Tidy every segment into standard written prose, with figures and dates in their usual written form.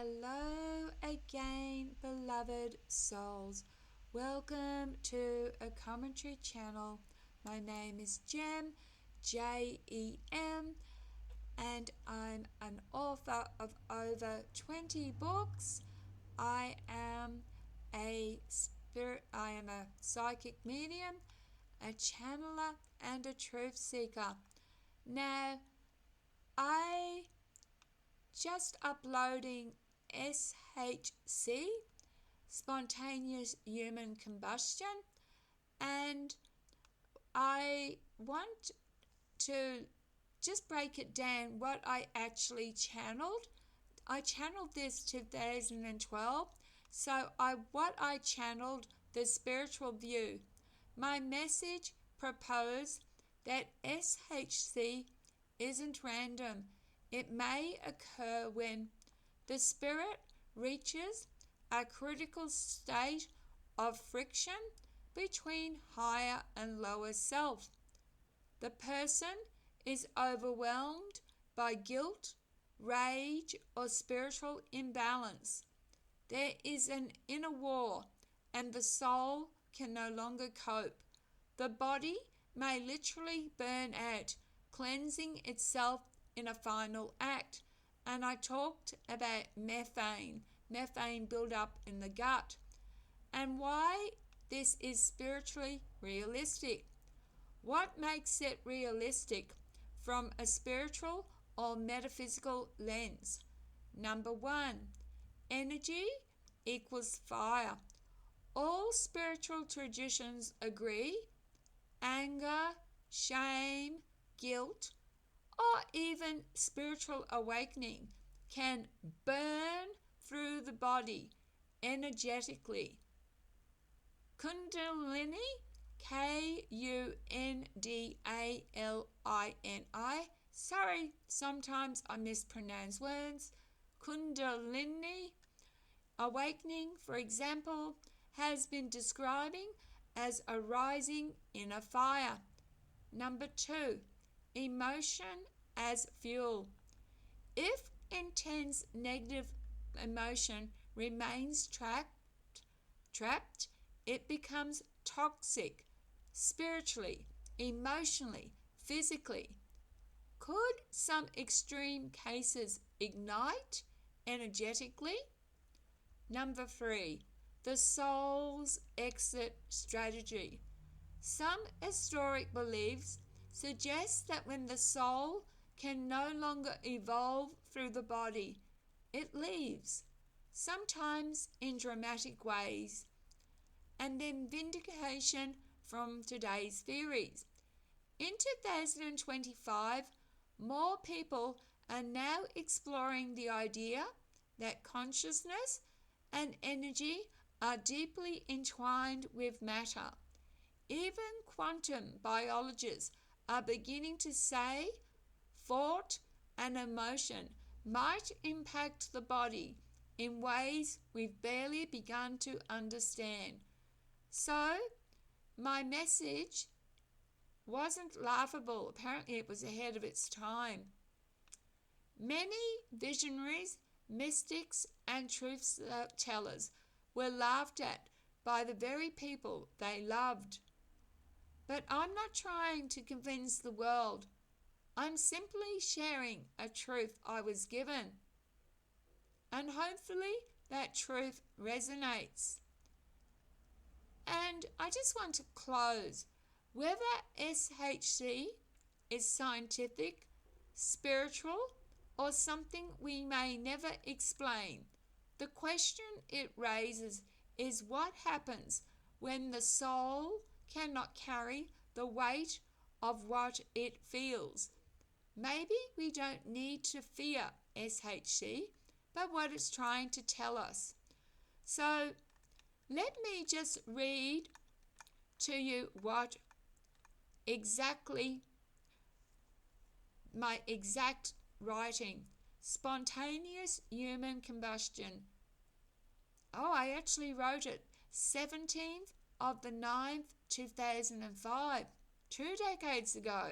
Hello again, beloved souls. Welcome to a commentary channel. My name is Jem, Jem, and I'm an author of over 20 books. I am a psychic medium, a channeler, and a truth seeker. Now, I just uploading SHC, spontaneous human combustion, and I want to just break it down what I actually channeled. I channeled this 2012, so what I channeled, the spiritual view. My message proposed that SHC isn't random. It may occur when the spirit reaches a critical state of friction between higher and lower self. The person is overwhelmed by guilt, rage, or spiritual imbalance. There is an inner war, and the soul can no longer cope. The body may literally burn out, cleansing itself in a final act. And I talked about methane build-up in the gut, and why this is spiritually realistic. What makes it realistic from a spiritual or metaphysical lens? Number one, energy equals fire. All spiritual traditions agree anger, shame, guilt, or even spiritual awakening can burn through the body energetically. Kundalini, Kundalini, sorry, sometimes I mispronounce words. Kundalini awakening, for example, has been describing as a rising inner fire. Number two, emotion as fuel. If intense negative emotion remains trapped, it becomes toxic spiritually, emotionally, physically. Could some extreme cases ignite energetically? Number three, the soul's exit strategy. Some historic beliefs suggest that when the soul can no longer evolve through the body, it leaves, sometimes in dramatic ways. And then vindication from today's theories. In 2025, more people are now exploring the idea that consciousness and energy are deeply entwined with matter. Even quantum biologists are beginning to say thought and emotion might impact the body in ways we've barely begun to understand. So, my message wasn't laughable. Apparently, it was ahead of its time. Many visionaries, mystics, and truth tellers were laughed at by the very people they loved. But I'm not trying to convince the world. I'm simply sharing a truth I was given. And hopefully that truth resonates. And I just want to close. Whether SHC is scientific, spiritual, or something we may never explain, the question it raises is what happens when the soul cannot carry the weight of what it feels. Maybe we don't need to fear SHC, but what it's trying to tell us. So let me just read to you what exactly my exact writing. Spontaneous human combustion. Oh, I actually wrote it 17th of the 9th, 2005, 2 decades ago.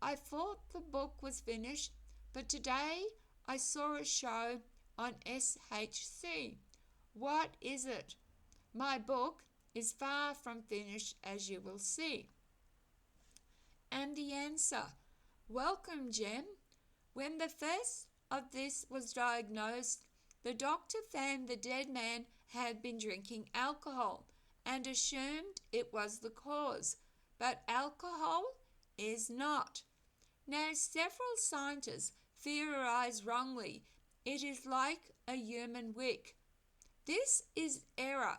I thought the book was finished, but today I saw a show on SHC. What is it? My book is far from finished, as you will see. And the answer, welcome, Jem. When the first of this was diagnosed, the doctor found the dead man had been drinking alcohol and assumed it was the cause, but alcohol is not. Now, several scientists theorize wrongly it is like a human wick. This is error,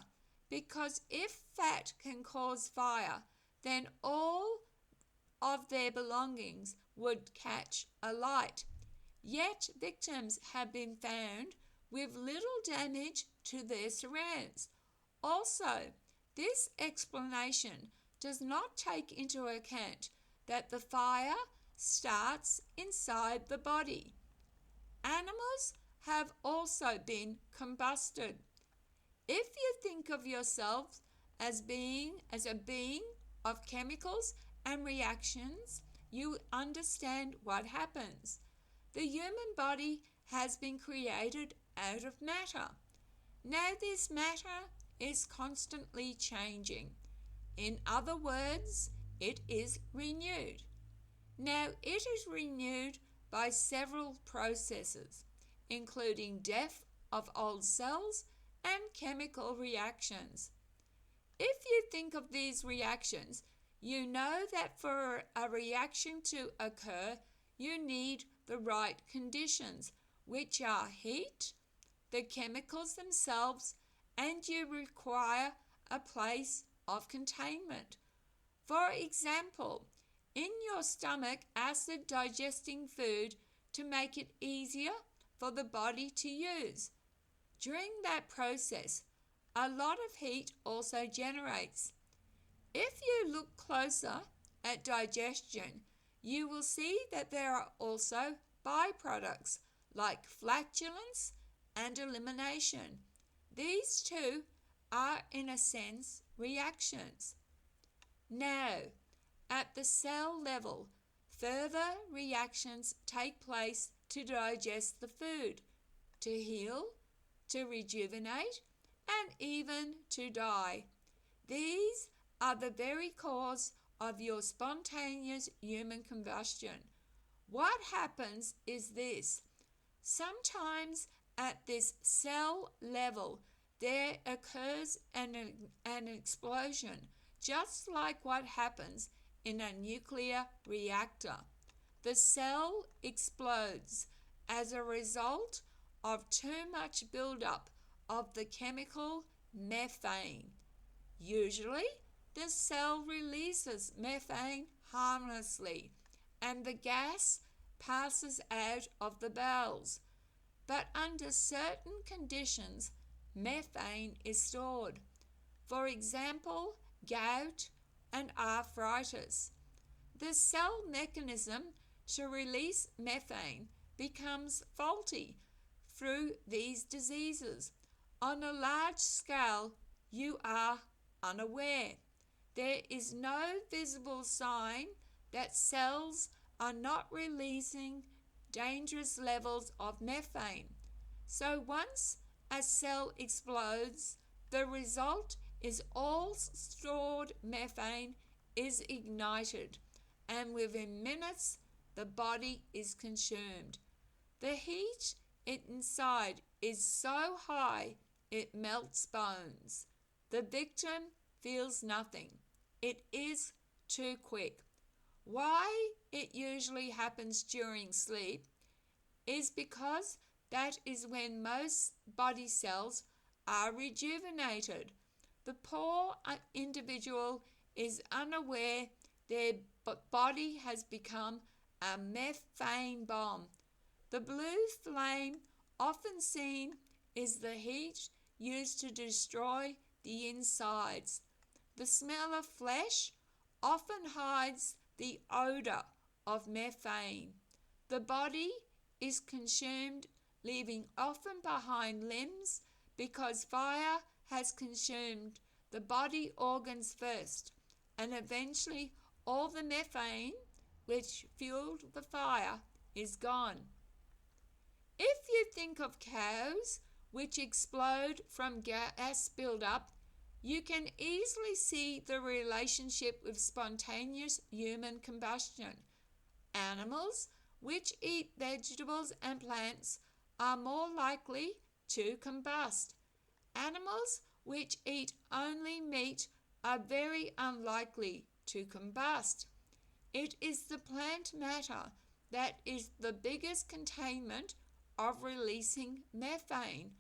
because if fat can cause fire, then all of their belongings would catch alight. Yet victims have been found with little damage to their surrounds. Also, this explanation does not take into account that the fire starts inside the body. Animals have also been combusted. If you think of yourself as a being of chemicals and reactions, you understand what happens. The human body has been created out of matter. Now this matter is constantly changing. In other words, it is renewed. Now it is renewed by several processes, including death of old cells and chemical reactions. If you think of these reactions, you know that for a reaction to occur, you need the right conditions, which are heat, the chemicals themselves, and you require a place of containment. For example, in your stomach, acid digesting food to make it easier for the body to use. During that process, a lot of heat also generates. If you look closer at digestion, you will see that there are also byproducts like flatulence and elimination. These two are, in a sense, reactions. Now, at the cell level, further reactions take place to digest the food, to heal, to rejuvenate, and even to die. These are the very cause of your spontaneous human combustion. What happens is this. Sometimes at this cell level, there occurs an explosion, just like what happens in a nuclear reactor. The cell explodes as a result of too much buildup of the chemical methane. Usually, the cell releases methane harmlessly, and the gas passes out of the bowels. But under certain conditions, methane is stored. For example, gout and arthritis. The cell mechanism to release methane becomes faulty through these diseases. On a large scale, you are unaware. There is no visible sign that cells are not releasing dangerous levels of methane. So once a cell explodes, the result is all stored methane is ignited, and within minutes the body is consumed. The heat inside is so high it melts bones. The victim feels nothing. It is too quick. Why it usually happens during sleep is because that is when most body cells are rejuvenated. The poor individual is unaware their body has become a methane bomb. The blue flame often seen is the heat used to destroy the insides. The smell of flesh often hides the odor of methane. The body is consumed, leaving often behind limbs because fire has consumed the body organs first, and eventually all the methane which fueled the fire is gone. If you think of cows which explode from gas buildup, you can easily see the relationship with spontaneous human combustion. Animals which eat vegetables and plants are more likely to combust. Animals which eat only meat are very unlikely to combust. It is the plant matter that is the biggest containment of releasing methane.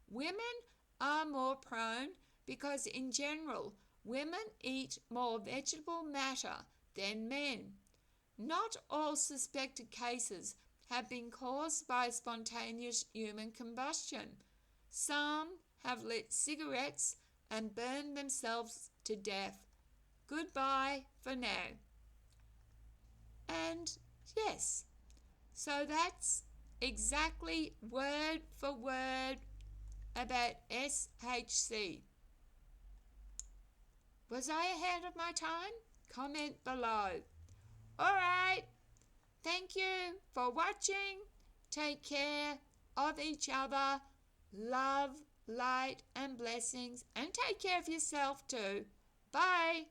Women are more prone because in general women eat more vegetable matter than men. Not all suspected cases have been caused by spontaneous human combustion. Some have lit cigarettes and burned themselves to death. Goodbye for now. And yes, so that's exactly word for word about SHC. Was I ahead of my time? Comment below. Alright, thank you for watching. Take care of each other. Love, light and blessings, and take care of yourself too. Bye.